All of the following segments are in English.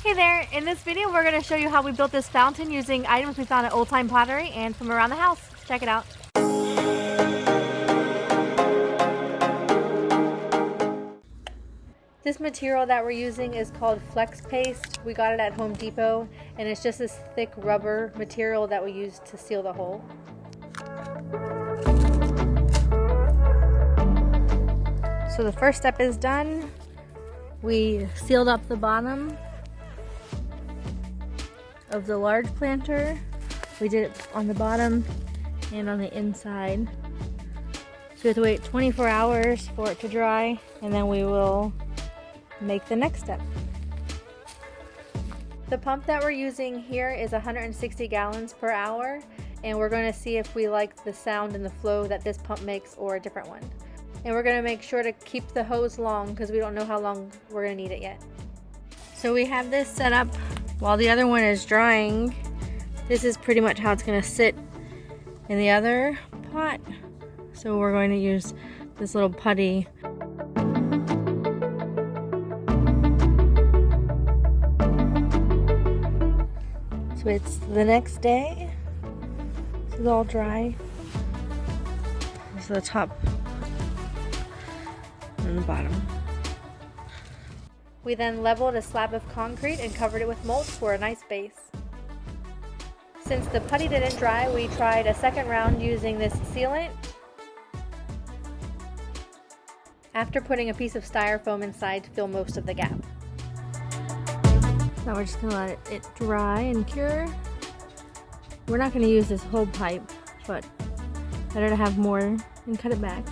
Hey there, in this video we're going to show you how we built this fountain using items we found at Old Time Pottery and from around the house. Check it out. This material that we're using is called Flex Paste. We got it at Home Depot and it's just this thick rubber material that we use to seal the hole. So the first step is done. We sealed up the bottom of the large planter. We did it on the bottom and on the inside. So we have to wait 24 hours for it to dry and then we will make the next step. The pump that we're using here is 160 gallons per hour and we're going to see if we like the sound and the flow that this pump makes or a different one. And we're going to make sure to keep the hose long because we don't know how long we're going to need it yet. So we have this set up while the other one is drying. This is pretty much how it's going to sit in the other pot. So we're going to use this little putty. So it's the next day. This is all dry. This is the top and the bottom. We then leveled a slab of concrete and covered it with mulch for a nice base. Since the putty didn't dry, we tried a second round using this sealant. After putting a piece of styrofoam inside to fill most of the gap. Now we're just going to let it dry and cure. We're not going to use this whole pipe, but better to have more and cut it back.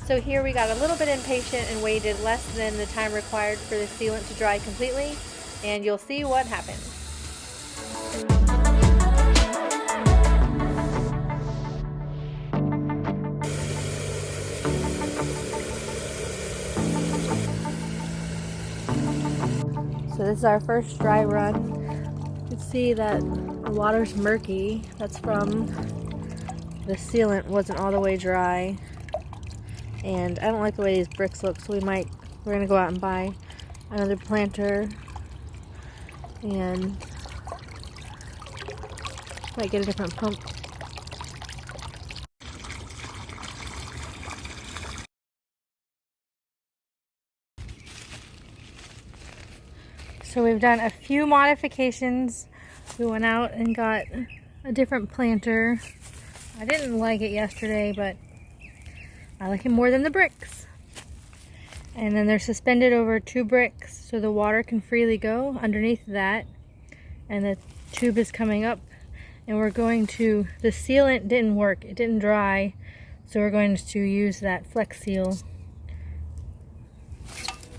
So here we got a little bit impatient and waited less than the time required for the sealant to dry completely, and you'll see what happens. So this is our first dry run. You can see that the water's murky. That's from the sealant wasn't all the way dry. And I don't like the way these bricks look, so we're gonna go out and buy another planter and might get a different pump. So we've done a few modifications. We went out and got a different planter. I didn't like it yesterday, but I like it more than the bricks. And then they're suspended over 2 bricks so the water can freely go underneath that. And the tube is coming up. And we're going to, the sealant didn't work, it didn't dry. So we're going to use that Flex Seal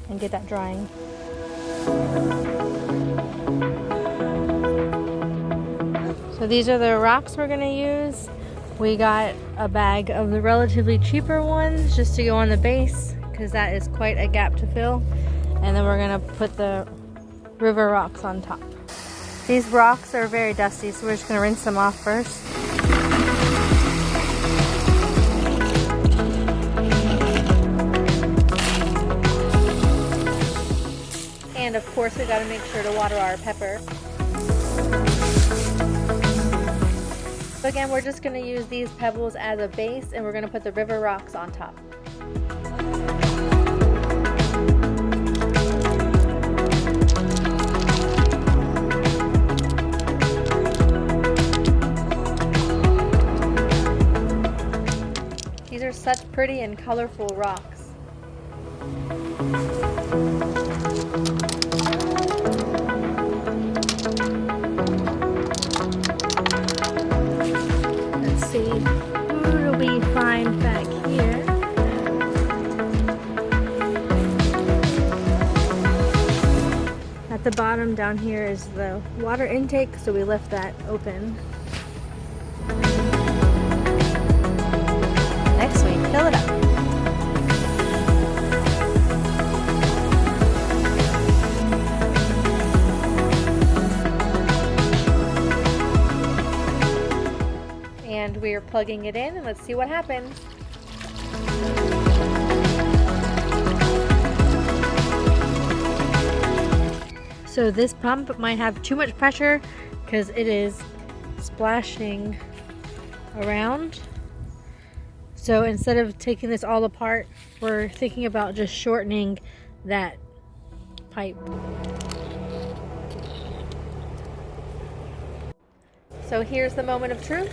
and get that drying. So these are the rocks we're gonna use. We got a bag of the relatively cheaper ones just to go on the base because that is quite a gap to fill. And then we're gonna put the river rocks on top. These rocks are very dusty, so we're just gonna rinse them off first. And of course we gotta make sure to water our pepper. So again, we're just going to use these pebbles as a base and we're going to put the river rocks on top. These are such pretty and colorful rocks. See who do we find back here? At the bottom down here is the water intake, so we left that open. Next we fill it up. and we are plugging it in, and let's see what happens. So this pump might have too much pressure because it is splashing around. So instead of taking this all apart, we're thinking about just shortening that pipe. So here's the moment of truth.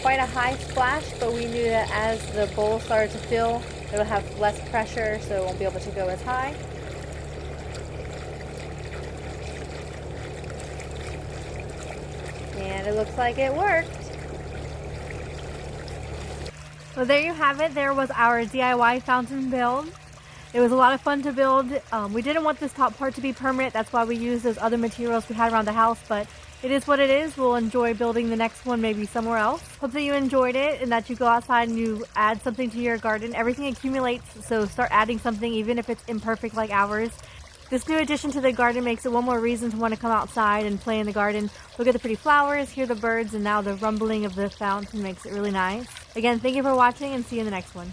Quite a high splash, but we knew that as the bowl started to fill, it'll have less pressure, so it won't be able to go as high. And it looks like it worked. Well, there you have it. There was our DIY fountain build. It was a lot of fun to build. We didn't want this top part to be permanent. That's why we used those other materials we had around the house, but it is what it is. We'll enjoy building the next one maybe somewhere else. Hope that you enjoyed it and that you go outside and you add something to your garden. Everything accumulates, so start adding something even if it's imperfect like ours. This new addition to the garden makes it one more reason to want to come outside and play in the garden. Look at the pretty flowers, hear the birds, and now the rumbling of the fountain makes it really nice. Again, thank you for watching and see you in the next one.